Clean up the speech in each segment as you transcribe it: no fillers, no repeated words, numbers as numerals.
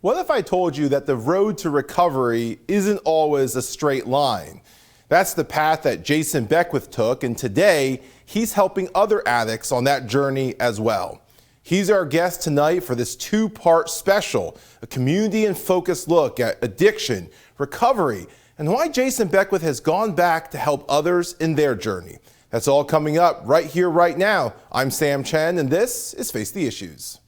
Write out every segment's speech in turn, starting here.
What if I told you that the road to recovery isn't always a straight line? That's the path that Jason Beckwith took, and today he's helping other addicts on that journey as well. He's our guest tonight for this two-part special, a community and focused look at addiction, recovery, and why Jason Beckwith has gone back to help others in their journey. That's all coming up right here, right now. I'm Sam Chen, and this is Face the Issues.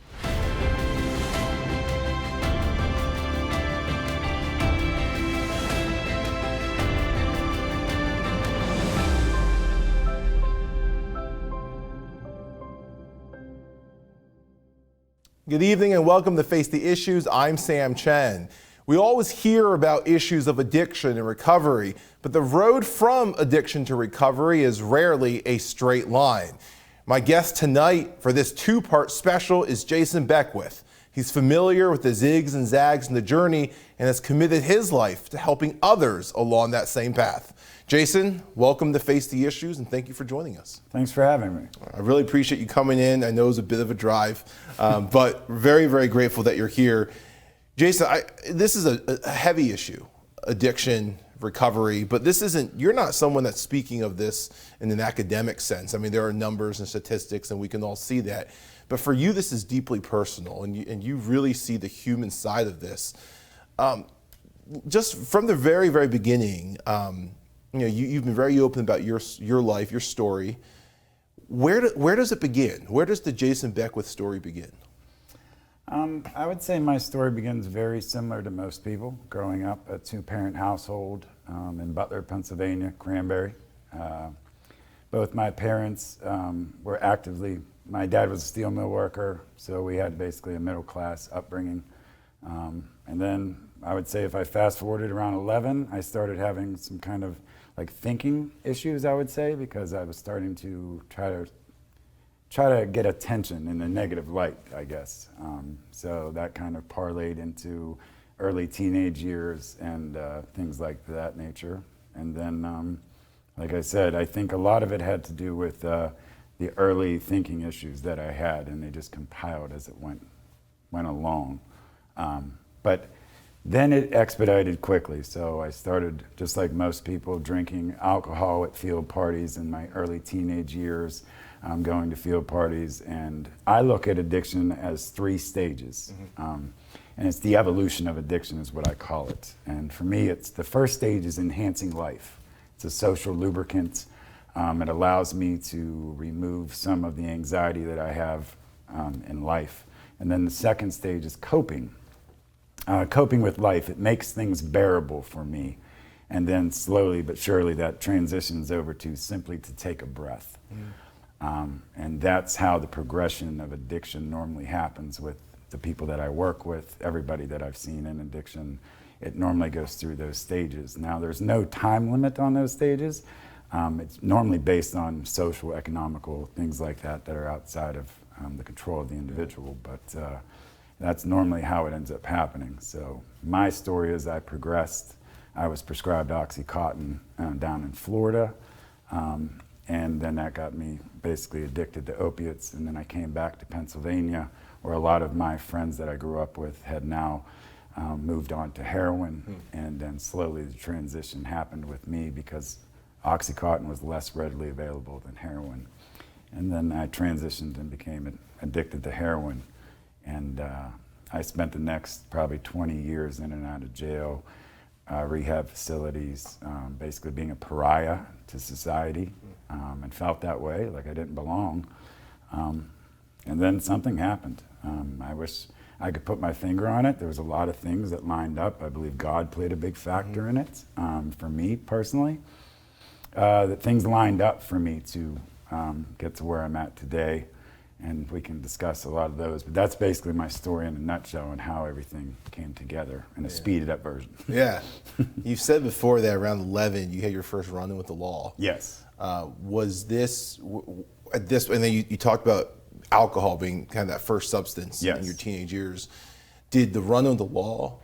Good evening and welcome to Face the Issues. I'm Sam Chen. We always hear about issues of addiction and recovery, but the road from addiction to recovery is rarely a straight line. My guest tonight for this two-part special is Jason Beckwith. He's familiar with the zigs and zags in the journey and has committed his life to helping others along that same path. Jason, welcome to Face the Issues, and thank you for joining us. Thanks for having me. I really appreciate you coming in. I know it was a bit of a drive, but very, very grateful that you're here. Jason, this is a heavy issue, addiction, recovery, but you're not someone that's speaking of this in an academic sense. I mean, there are numbers and statistics, and we can all see that. But for you, this is deeply personal, and you really see the human side of this. Just from the very, very beginning, you've been very open about your life, your story. Where does it begin? Where does the Jason Beckwith story begin? I would say my story begins very similar to most people. Growing up a two-parent household in Butler, Pennsylvania, Cranberry. Both my parents were actively, my dad was a steel mill worker, so we had basically a middle-class upbringing. And then I would say if I fast forwarded around 11, I started having some kind of like thinking issues, I would say, because I was starting to try to get attention in a negative light, I guess. So that kind of parlayed into early teenage years and things like that nature. And then, like I said, I think a lot of it had to do with the early thinking issues that I had, and they just compiled as it went along. But then it expedited quickly, so I started, just like most people, drinking alcohol at field parties in my early teenage years, going to field parties, and I look at addiction as 3 stages. And it's the evolution of addiction is what I call it. And for me, it's the first stage is enhancing life. It's a social lubricant. It allows me to remove some of the anxiety that I have in life. And then the second stage is coping. Coping with life. It makes things bearable for me. And then slowly but surely that transitions over to simply to take a breath. And that's how the progression of addiction normally happens with the people that I work with, everybody that I've seen in addiction. It normally goes through those stages. Now there's no time limit on those stages. It's normally based on social, economical, things like that are outside of the control of the individual. But that's normally how it ends up happening. So my story is I progressed. I was prescribed Oxycontin down in Florida, and then that got me basically addicted to opiates. And then I came back to Pennsylvania, where a lot of my friends that I grew up with had now moved on to heroin. And then slowly the transition happened with me because Oxycontin was less readily available than heroin. And then I transitioned and became addicted to heroin. And I spent the next probably 20 years in and out of jail, rehab facilities, basically being a pariah to society, and felt that way, like I didn't belong. And then something happened. I wish I could put my finger on it. There was a lot of things that lined up. I believe God played a big factor in it, for me personally. That things lined up for me to get to where I'm at today. And we can discuss a lot of those, but that's basically my story in a nutshell and how everything came together in a speeded up version. Yeah. You've said before that around 11, you had your first run-in with the law. Yes. Was this, and then you talked about alcohol being kind of that first substance in your teenage years. Did the run-in with the law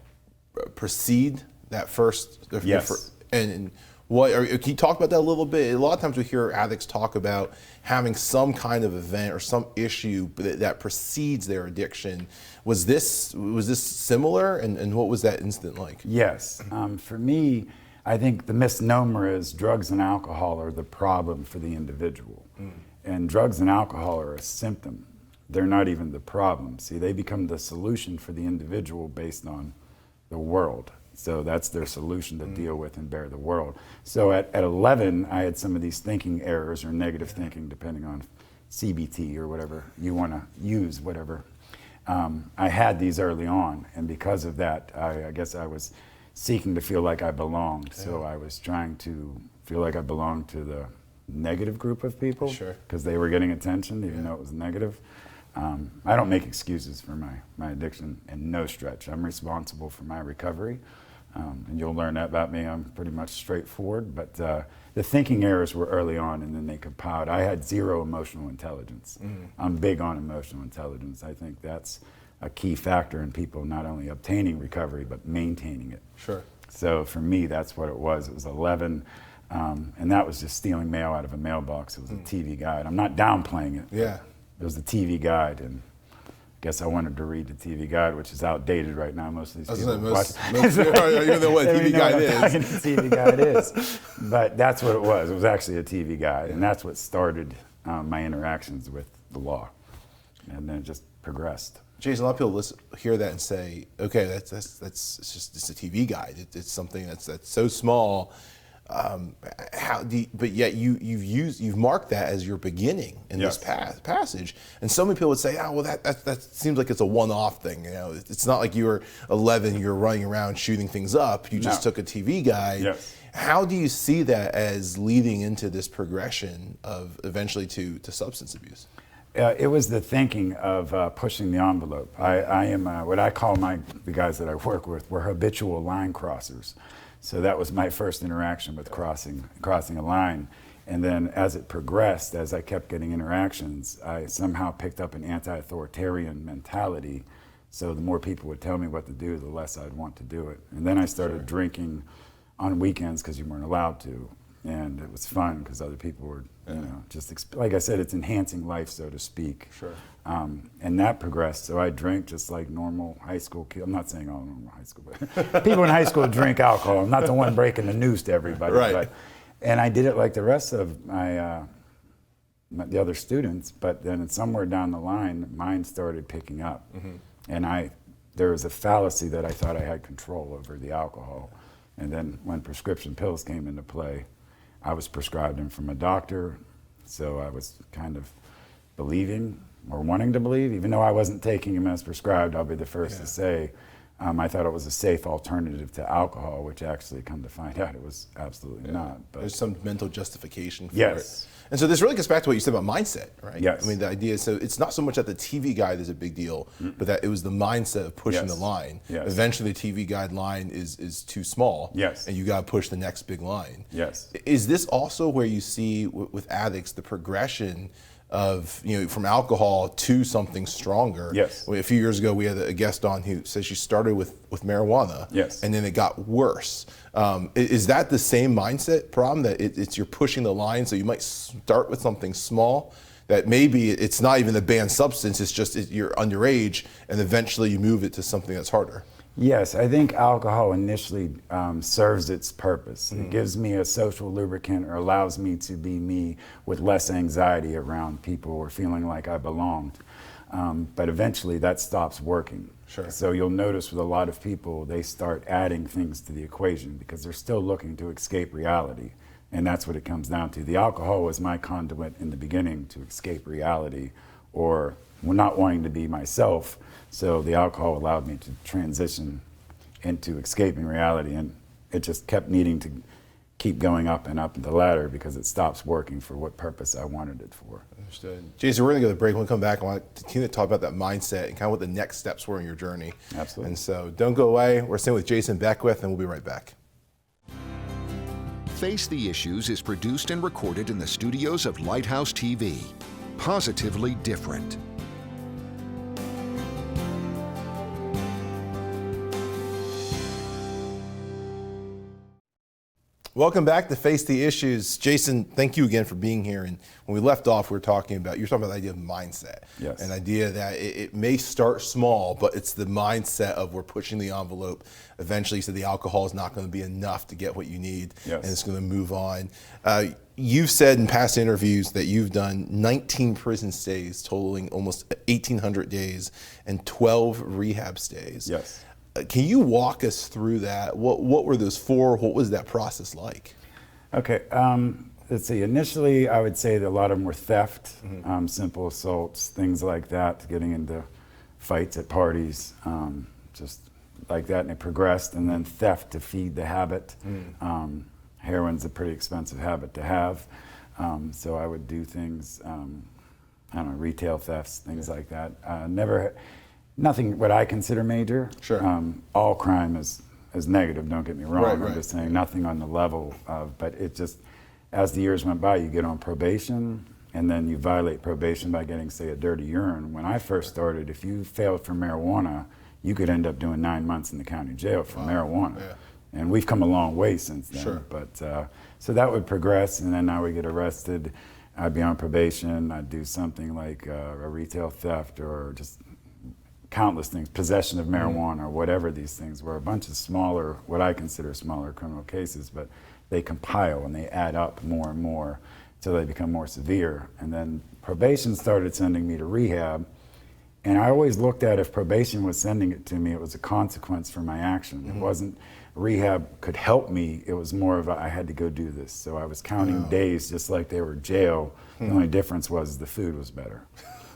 precede that first? Yes. And Can you talk about that a little bit? A lot of times we hear addicts talk about having some kind of event or some issue that precedes their addiction. Was this similar, and what was that instant like? Yes. For me, I think the misnomer is drugs and alcohol are the problem for the individual. And drugs and alcohol are a symptom. They're not even the problem. See, they become the solution for the individual based on the world. So that's their solution to deal with and bear the world. So at 11, I had some of these thinking errors or negative thinking, depending on CBT or whatever you want to use, whatever. I had these early on, and because of that, I guess I was seeking to feel like I belonged. So I was trying to feel like I belonged to the negative group of people, because they were getting attention, even though it was negative. I don't make excuses for my addiction in no stretch. I'm responsible for my recovery, and you'll learn that about me. I'm pretty much straightforward, but the thinking errors were early on, and then they compiled. I had zero emotional intelligence. I'm big on emotional intelligence. I think that's a key factor in people not only obtaining recovery, but maintaining it. So for me, that's what it was. It was 11, and that was just stealing mail out of a mailbox. It was a TV guide. I'm not downplaying it. It was the TV guide, and I guess I wanted to read the TV guide, which is outdated right now. Most of these people watch. Even know what a TV guide is. TV guide is. But that's what it was. It was actually a TV guide, and that's what started my interactions with the law, and then it just progressed. Jason, a lot of people hear that and say, "Okay, it's a TV guide. It's something that's so small." But yet you've marked that as your beginning in this passage, and so many people would say, "Oh, well, that seems like it's a one-off thing. You know, it's not like you were 11, you're running around shooting things up. You just took a TV guide." How do you see that as leading into this progression of eventually to substance abuse? It was the thinking of pushing the envelope. I am what I call the guys that I work with were habitual line crossers. So that was my first interaction with crossing a line. And then as it progressed, as I kept getting interactions, I somehow picked up an anti-authoritarian mentality. So the more people would tell me what to do, the less I'd want to do it. And then I started drinking on weekends because you weren't allowed to. And it was fun because other people were, like I said, it's enhancing life, so to speak. And that progressed. So I drank just like normal high school kids. I'm not saying all normal high school, but people in high school drink alcohol. I'm not the one breaking the news to everybody. But, and I did it like the rest of the other students. But then somewhere down the line, mine started picking up. And there was a fallacy that I thought I had control over the alcohol. And then when prescription pills came into play, I was prescribed them from a doctor, so I was kind of believing or wanting to believe, even though I wasn't taking them as prescribed. I'll be the first to say, I thought it was a safe alternative to alcohol, which actually, come to find out, it was absolutely not. But there's some mental justification for it. And so this really gets back to what you said about mindset, right? I mean, the idea is, so it's not so much that the TV guide is a big deal, but that it was the mindset of pushing the line. Eventually the TV guide line is too small, and you got to push the next big line. Is this also where you see with addicts the progression of, from alcohol to something stronger? A few years ago, we had a guest on who says she started with marijuana, and then it got worse. Is that the same mindset problem, that it's you're pushing the line? So you might start with something small, that maybe it's not even a banned substance, it's just you're underage, and eventually you move it to something that's harder. Yes, I think alcohol initially serves its purpose. It gives me a social lubricant, or allows me to be me with less anxiety around people or feeling like I belonged. But eventually that stops working. So you'll notice with a lot of people, they start adding things to the equation because they're still looking to escape reality. And that's what it comes down to. The alcohol was my conduit in the beginning to escape reality, or not wanting to be myself. So the alcohol allowed me to transition into escaping reality, and it just kept needing to keep going up and up the ladder because it stops working for what purpose I wanted it for. Understood. Jason, we're going to go to the break. When we come back, I want to continue to talk about that mindset and kind of what the next steps were in your journey. Absolutely. And so don't go away. We're staying with Jason Beckwith, and we'll be right back. Face the Issues is produced and recorded in the studios of Lighthouse TV. Positively different. Welcome back to Face the Issues. Jason, thank you again for being here. And when we left off, you were talking about the idea of mindset. Yes. An idea that it may start small, but it's the mindset of we're pushing the envelope. Eventually, you said the alcohol is not going to be enough to get what you need, Yes. and it's going to move on. You've said in past interviews that you've done 19 prison stays, totaling almost 1,800 days, and 12 rehab stays. Yes. Can you walk us through that? What were those for? What was that process like? Okay, let's see. Initially, I would say that a lot of them were theft, simple assaults, things like that, getting into fights at parties, just like that, and it progressed. And then theft to feed the habit. Heroin's a pretty expensive habit to have, so I would do things, I don't know, retail thefts, things like that. Nothing what I consider major. Sure. All crime is negative, don't get me wrong. Right. I'm just saying nothing on the level of, but it just, as the years went by, you get on probation, and then you violate probation by getting, say, a dirty urine. When I first started, if you failed for marijuana, you could end up doing 9 months in the county jail for marijuana. Yeah. And we've come a long way since then. Sure. But so that would progress, and then I would get arrested. I'd be on probation. I'd do something like a retail theft or just countless things, possession of marijuana or whatever these things were, a bunch of smaller, what I consider smaller criminal cases, but they compile and they add up more and more until they become more severe. And then probation started sending me to rehab, and I always looked at if probation was sending it to me, it was a consequence for my action. It wasn't rehab could help me, it was more of I had to go do this. So I was counting days just like they were jail. The only difference was the food was better.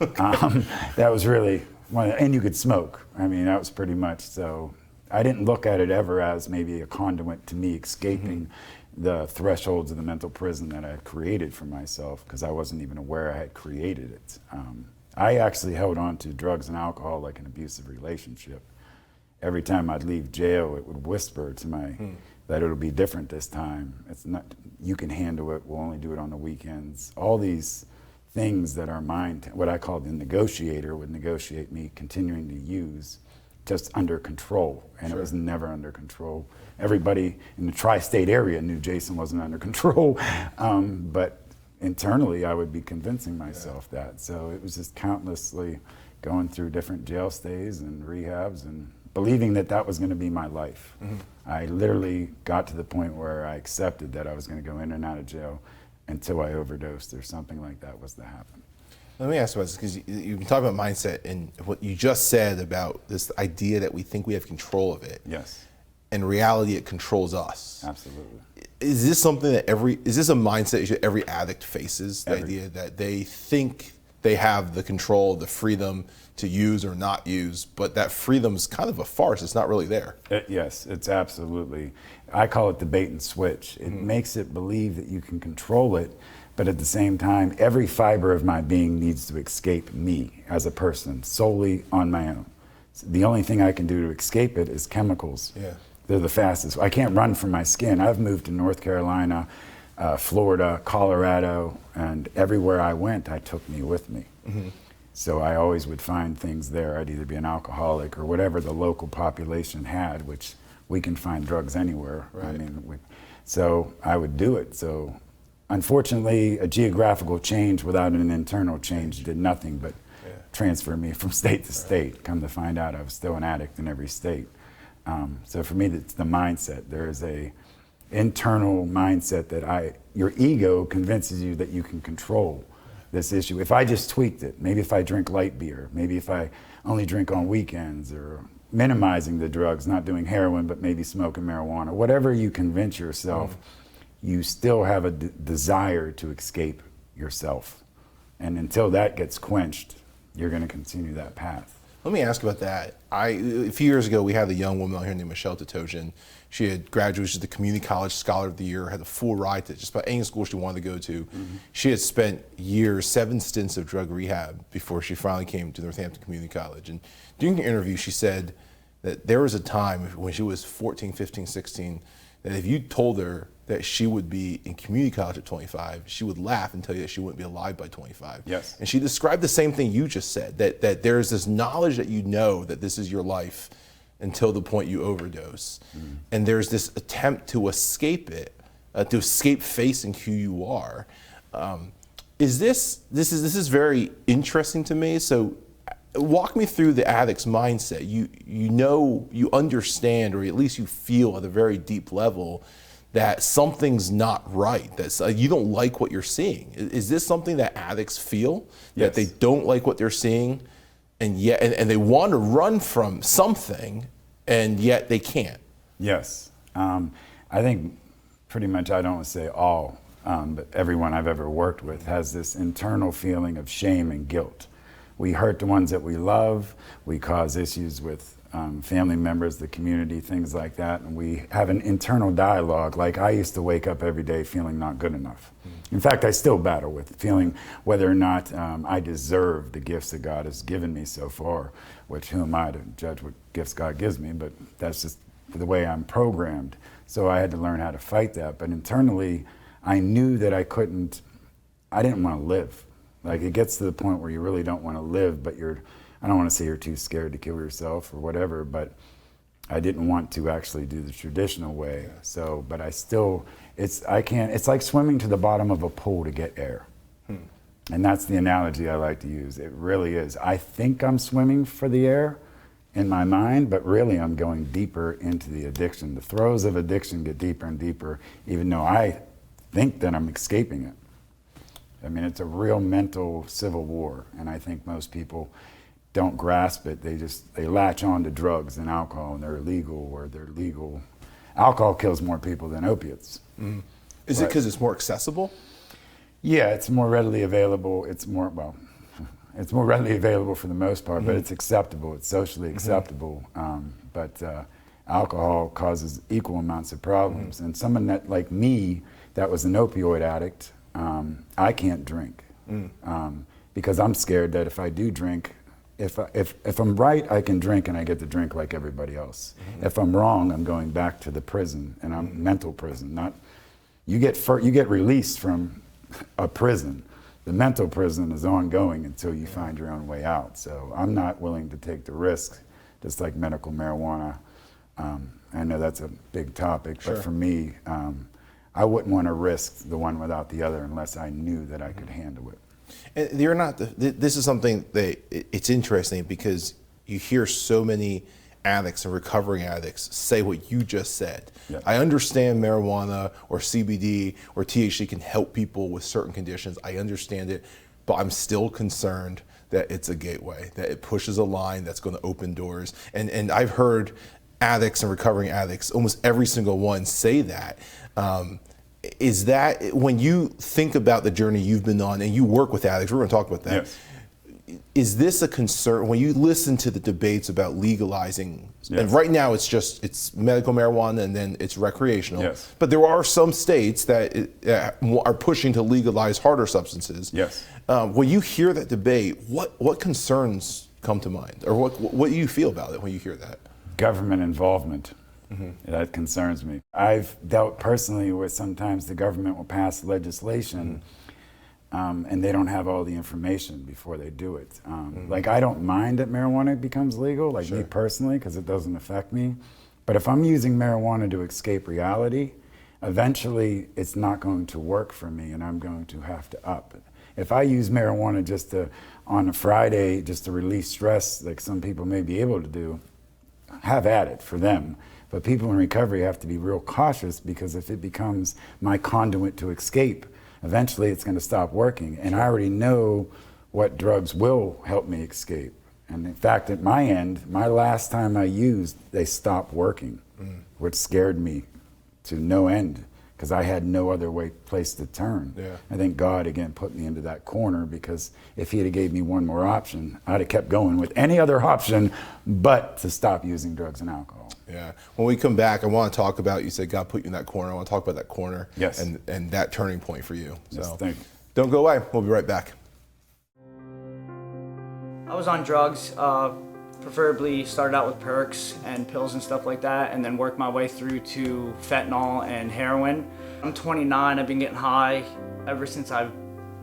That was really, and you could smoke. I mean, that was pretty much, so I didn't look at it ever as maybe a conduit to me escaping the thresholds of the mental prison that I had created for myself, because I wasn't even aware I had created it. I actually held on to drugs and alcohol like an abusive relationship. Every time I'd leave jail, it would whisper to my, that it'll be different this time. It's not, you can handle it, we'll only do it on the weekends. All these things that are mine, what I call the negotiator would negotiate me continuing to use, just under control, and it was never under control. Everybody in the tri-state area knew Jason wasn't under control, but internally I would be convincing myself that. So it was just countlessly going through different jail stays and rehabs and believing that that was going to be my life. I literally got to the point where I accepted that I was going to go in and out of jail until I overdosed or something like that was to happen. Let me ask you about this, because you've been talking about mindset and what you just said about this idea that we think we have control of it. Yes. In reality, it controls us. Absolutely. Is this something that is this a mindset issue every addict faces? The idea that they think they have the control, the freedom to use or not use, but that freedom is kind of a farce. It's not really there. Yes, it's absolutely. I call it the bait and switch. It makes it believe that you can control it, but at the same time, every fiber of my being needs to escape me as a person, solely on my own. So the only thing I can do to escape it is chemicals. Yeah. They're the fastest. I can't run from my skin. I've moved to North Carolina, Florida, Colorado, and everywhere I went, I took me with me. So I always would find things there. I'd either be an alcoholic or whatever the local population had, which we can find drugs anywhere. Right. I mean, so I would do it. So unfortunately, a geographical change without an internal change did nothing but transfer me from state to state. Come to find out, I was still an addict in every state. So for me, it's the mindset. There is a internal mindset that your ego convinces you that you can control this issue. If I just tweaked it, maybe if I drink light beer, maybe if I only drink on weekends, or minimizing the drugs, not doing heroin, but maybe smoking marijuana, whatever you convince yourself, you still have a desire to escape yourself. And until that gets quenched, you're going to continue that path. Let me ask about that. A few years ago, we had a young woman out here named Michelle Tatojian. She had graduated, she's the Community College Scholar of the Year, had a full ride to just about any school she wanted to go to. She had spent years, 7 stints of drug rehab before she finally came to Northampton Community College. And during the interview, she said that there was a time when she was 14, 15, 16, that if you told her that she would be in community college at 25, she would laugh and tell you that she wouldn't be alive by 25. Yes. And she described the same thing you just said, that there's this knowledge that you know that this is your life until the point you overdose. And there's this attempt to escape it to escape facing who you are. This is very interesting to me. So walk me through the addict's mindset. You understand, or at least you feel at a very deep level that something's not right, that you don't like what you're seeing. Is this something that addicts feel? Yes. That they don't like what they're seeing, and yet and they want to run from something, and yet they can't? Yes. I think pretty much, I don't want to say all, but everyone I've ever worked with has this internal feeling of shame and guilt. We hurt the ones that we love, we cause issues with family members, the community, things like that, and we have an internal dialogue. Like, I used to wake up every day feeling not good enough. In fact, I still battle with feeling whether or not I deserve the gifts that God has given me so far, which who am I to judge what gifts God gives me, but that's just the way I'm programmed. So I had to learn how to fight that. But internally, I knew that I didn't want to live. Like, it gets to the point where you really don't want to live, but I don't want to say you're too scared to kill yourself or whatever, but I didn't want to actually do the traditional way. So, but I still, it's like swimming to the bottom of a pool to get air. And that's the analogy I like to use. It really is. I think I'm swimming for the air in my mind, but really I'm going deeper into the addiction. The throes of addiction get deeper and deeper, even though I think that I'm escaping it. I mean, it's a real mental civil war, and I think most people don't grasp it. They latch on to drugs and alcohol, and they're illegal, or they're legal. Alcohol kills more people than opiates. Is it because it's more accessible? Yeah, it's more readily available. It's more readily available for the most part, but it's acceptable. It's socially acceptable. But alcohol causes equal amounts of problems. And someone that, like me, that was an opioid addict, I can't drink because I'm scared that if I do drink, if I'm right, I can drink and I get to drink like everybody else. If I'm wrong, I'm going back to the prison, and I'm mental prison. Not you get released from a prison. The mental prison is ongoing until you find your own way out. So I'm not willing to take the risk, just like medical marijuana. I know that's a big topic, but for me, I wouldn't want to risk the one without the other unless I knew that I could handle it. And you're not. This is something that it's interesting because you hear so many addicts and recovering addicts say what you just said. Yeah. I understand marijuana or CBD or THC can help people with certain conditions. I understand it, but I'm still concerned that it's a gateway, that it pushes a line that's going to open doors. And I've heard addicts and recovering addicts, almost every single one, say that. Is that, when you think about the journey you've been on and you work with addicts, we're going to talk about that. Yes. Is this a concern when you listen to the debates about legalizing? Yes. And right now it's medical marijuana and then it's recreational. Yes. But there are some states that are pushing to legalize harder substances. Yes. When you hear that debate, what concerns come to mind, or what do you feel about it when you hear that? Government involvement. That concerns me. I've dealt personally with sometimes the government will pass legislation and they don't have all the information before they do it. Like, I don't mind that marijuana becomes legal, like me personally, because it doesn't affect me. But if I'm using marijuana to escape reality, eventually it's not going to work for me and I'm going to have to up it. If I use marijuana just on a Friday, just to release stress, like some people may be able to do, have at it for them. But people in recovery have to be real cautious, because if it becomes my conduit to escape, eventually it's going to stop working. And I already know what drugs will help me escape. And in fact, at my end, my last time I used, they stopped working, which scared me to no end, because I had no other place to turn. Yeah. I think God, again, put me into that corner, because if he had gave me one more option, I'd have kept going with any other option but to stop using drugs and alcohol. Yeah. When we come back, I want to talk about, you said God put you in that corner. I want to talk about that corner. Yes. And that turning point for you. Yes, So thank you. Don't go away. We'll be right back. I was on drugs, preferably started out with perks and pills and stuff like that, and then worked my way through to fentanyl and heroin. I'm 29, I've been getting high ever since I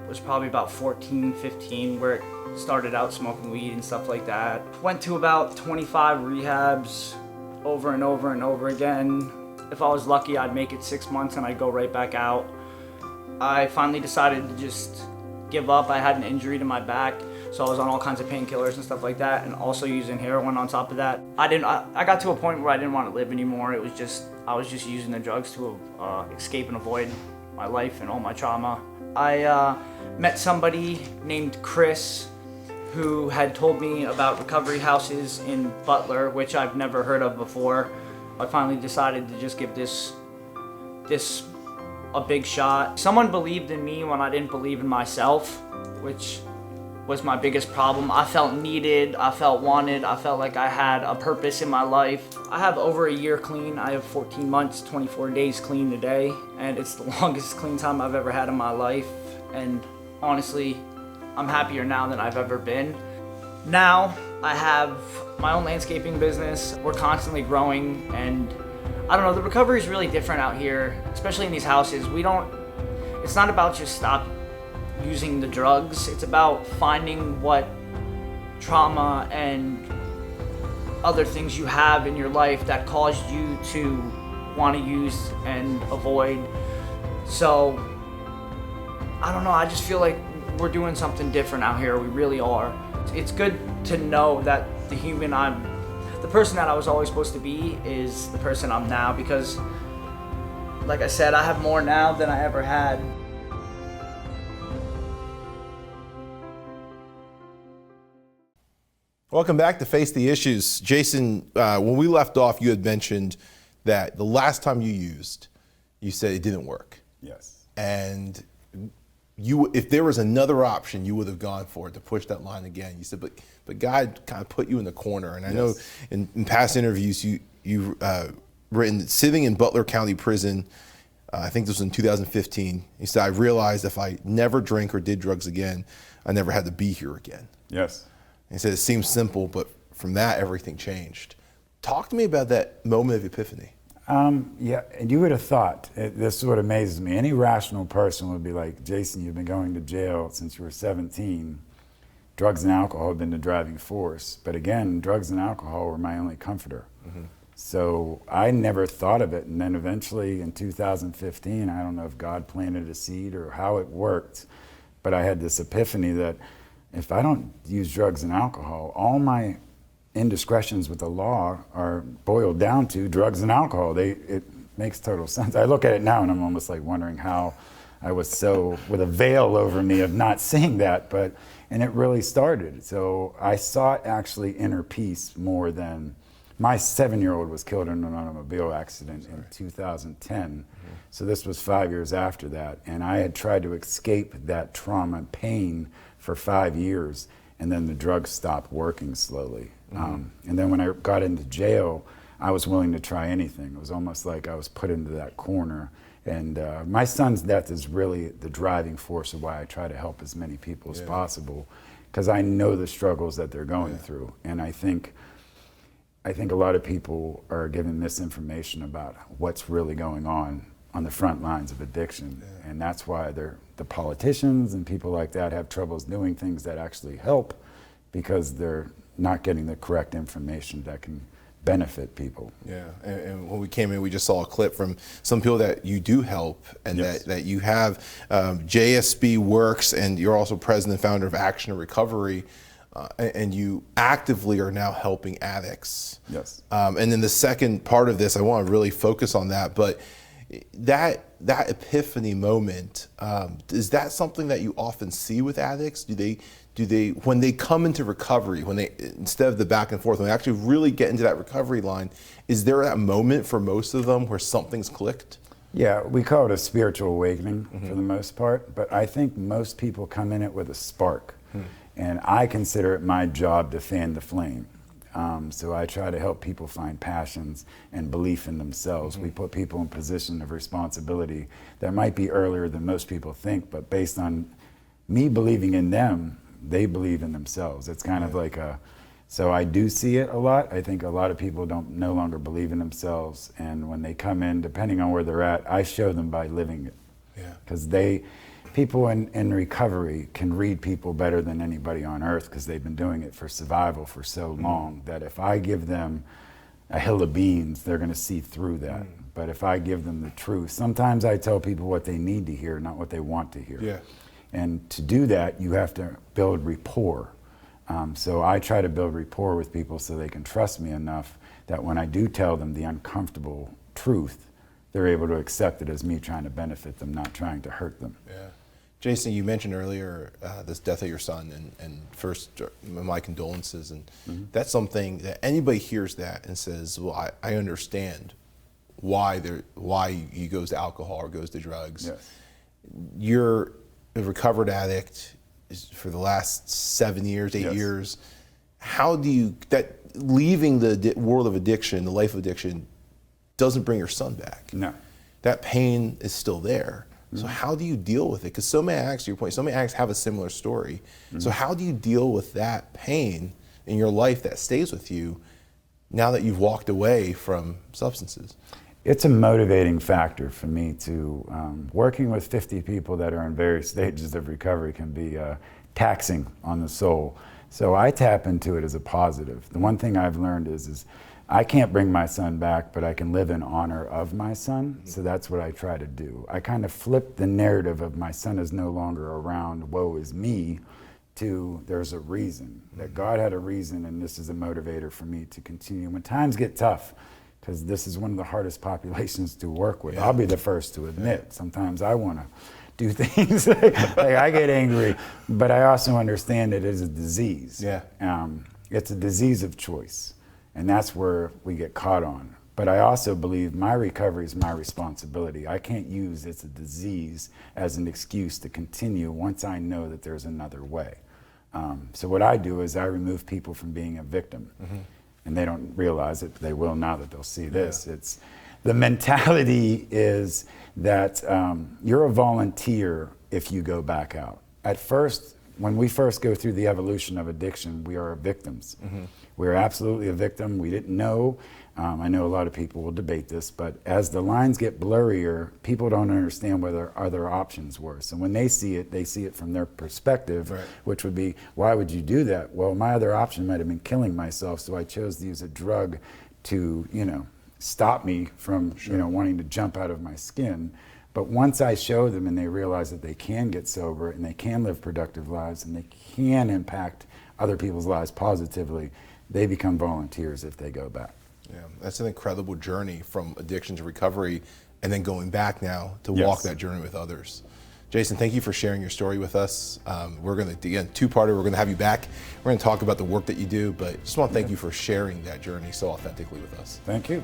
was probably about 14, 15, where it started out smoking weed and stuff like that. Went to about 25 rehabs over and over and over again. if I was lucky, I'd make it 6 months and I'd go right back out. I finally decided to just give up. I had an injury to my back, so I was on all kinds of painkillers and stuff like that, and also using heroin on top of that. I got to a point where I didn't want to live anymore. I was just using the drugs to escape and avoid my life and all my trauma. I met somebody named Chris who had told me about recovery houses in Butler, which I've never heard of before. I finally decided to just give this a big shot. Someone believed in me when I didn't believe in myself, which was my biggest problem. I felt needed, I felt wanted, I felt like I had a purpose in my life. I have over a year clean. I have 14 months, 24 days clean today, and it's the longest clean time I've ever had in my life. And honestly, I'm happier now than I've ever been. Now, I have my own landscaping business. We're constantly growing, and I don't know, the recovery is really different out here, especially in these houses. It's not about just stop using the drugs. It's about finding what trauma and other things you have in your life that caused you to want to use and avoid. So, I don't know, I just feel like we're doing something different out here. We really are. It's good to know that the person that I was always supposed to be is the person I'm now, because like I said, I have more now than I ever had. Welcome back to Face the Issues. Jason, when we left off, you had mentioned that the last time you used, you said it didn't work. Yes. And if there was another option, you would have gone for it, to push that line again. You said, but God kind of put you in the corner. And I know in past interviews, you've written, sitting in Butler County Prison, I think this was in 2015. You said, I realized if I never drank or did drugs again, I never had to be here again. Yes. And he said, it seems simple, but from that, everything changed. Talk to me about that moment of epiphany. Yeah, and you would have thought, this is what amazes me, any rational person would be like, Jason, you've been going to jail since you were 17. Drugs and alcohol have been the driving force. But again, drugs and alcohol were my only comforter. Mm-hmm. So I never thought of it. And then eventually in 2015, I don't know if God planted a seed or how it worked, but I had this epiphany that if I don't use drugs and alcohol, all my indiscretions with the law are boiled down to drugs and alcohol. It makes total sense. I look at it now and I'm almost like wondering how I was so with a veil over me of not seeing that, and it really started. So I sought actually inner peace more than, my 7-year-old was killed in an automobile accident in 2010. Mm-hmm. So this was 5 years after that. And I had tried to escape that trauma and pain for 5 years, and then the drugs stopped working slowly. Mm-hmm. And then when I got into jail, I was willing to try anything. It was almost like I was put into that corner. And my son's death is really the driving force of why I try to help as many people as possible, because I know the struggles that they're going through. And I think a lot of people are given misinformation about what's really going on the front lines of addiction. Yeah. And that's why the politicians and people like that have troubles doing things that actually help, because they're not getting the correct information that can benefit people. Yeah, and when we came in, we just saw a clip from some people that you do help, and that you have JSB Works, and you're also president and founder of Action and Recovery, and you actively are now helping addicts. Yes. And then the second part of this, I want to really focus on that, but that epiphany moment, is that something that you often see with addicts? Do they when they come into recovery, when they, instead of the back and forth, when they actually really get into that recovery line, is there that moment for most of them where something's clicked? Yeah, we call it a spiritual awakening for the most part, but I think most people come in it with a spark, and I consider it my job to fan the flame. So I try to help people find passions and belief in themselves. We put people in position of responsibility that might be earlier than most people think, but based on me believing in them, they believe in themselves. It's kind of like so I do see it a lot. I think a lot of people no longer believe in themselves, and when they come in, depending on where they're at, I show them by living it. Yeah. Because people in recovery can read people better than anybody on earth, because they've been doing it for survival for so long, that if I give them a hill of beans, they're going to see through that. But if I give them the truth, sometimes I tell people what they need to hear, not what they want to hear. Yeah. And to do that, you have to build rapport. So I try to build rapport with people so they can trust me enough that when I do tell them the uncomfortable truth, they're able to accept it as me trying to benefit them, not trying to hurt them. Yeah. Jason, you mentioned earlier this death of your son, and first, my condolences. And that's something that anybody hears that and says, well, I understand why he goes to alcohol or goes to drugs. Yes. You're a recovered addict for the last 7 years, 8 Yes. years. How do you, leaving the world of addiction, the life of addiction, doesn't bring your son back? No. That pain is still there. So how do you deal with it? Because so many addicts, to your point, so many addicts have a similar story. So how do you deal with that pain in your life that stays with you now that you've walked away from substances? It's a motivating factor for me to, working with 50 people that are in various stages of recovery can be taxing on the soul. So I tap into it as a positive. The one thing I've learned is I can't bring my son back, but I can live in honor of my son. So that's what I try to do. I kind of flip the narrative of my son is no longer around, woe is me, to there's a reason, that God had a reason, and this is a motivator for me to continue. When times get tough, because this is one of the hardest populations to work with. I'll be the first to admit, sometimes I want to do things, like I get angry, but I also understand it is a disease. Yeah. It's a disease of choice. And that's where we get caught on. But I also believe my recovery is my responsibility. I can't use it's a disease as an excuse to continue once I know that there's another way. So what I do is I remove people from being a victim. And they don't realize it, but they will now that they'll see this. It's the mentality is that you're a volunteer if you go back out. At first, when we first go through the evolution of addiction, we are victims. We're absolutely a victim. We didn't know. I know a lot of people will debate this, but as the lines get blurrier, people don't understand what their other options were. So when they see it from their perspective, which would be, why would you do that? Well, my other option might have been killing myself, so I chose to use a drug to, stop me from, wanting to jump out of my skin. But once I show them and they realize that they can get sober and they can live productive lives and they can impact other people's lives positively, they become volunteers if they go back. Yeah, that's an incredible journey from addiction to recovery and then going back now to walk that journey with others. Jason, thank you for sharing your story with us. We're going to, again, two-parter, we're going to have you back. We're going to talk about the work that you do, but just want to thank you for sharing that journey so authentically with us. Thank you.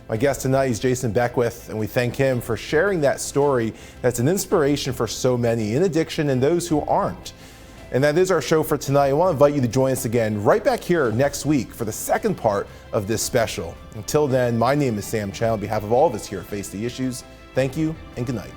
My guest tonight is Jason Beckwith, and we thank him for sharing that story that's an inspiration for so many in addiction and those who aren't. And that is our show for tonight. I want to invite you to join us again right back here next week for the second part of this special. Until then, my name is Sam Chen. On behalf of all of us here at Face the Issues, thank you and good night.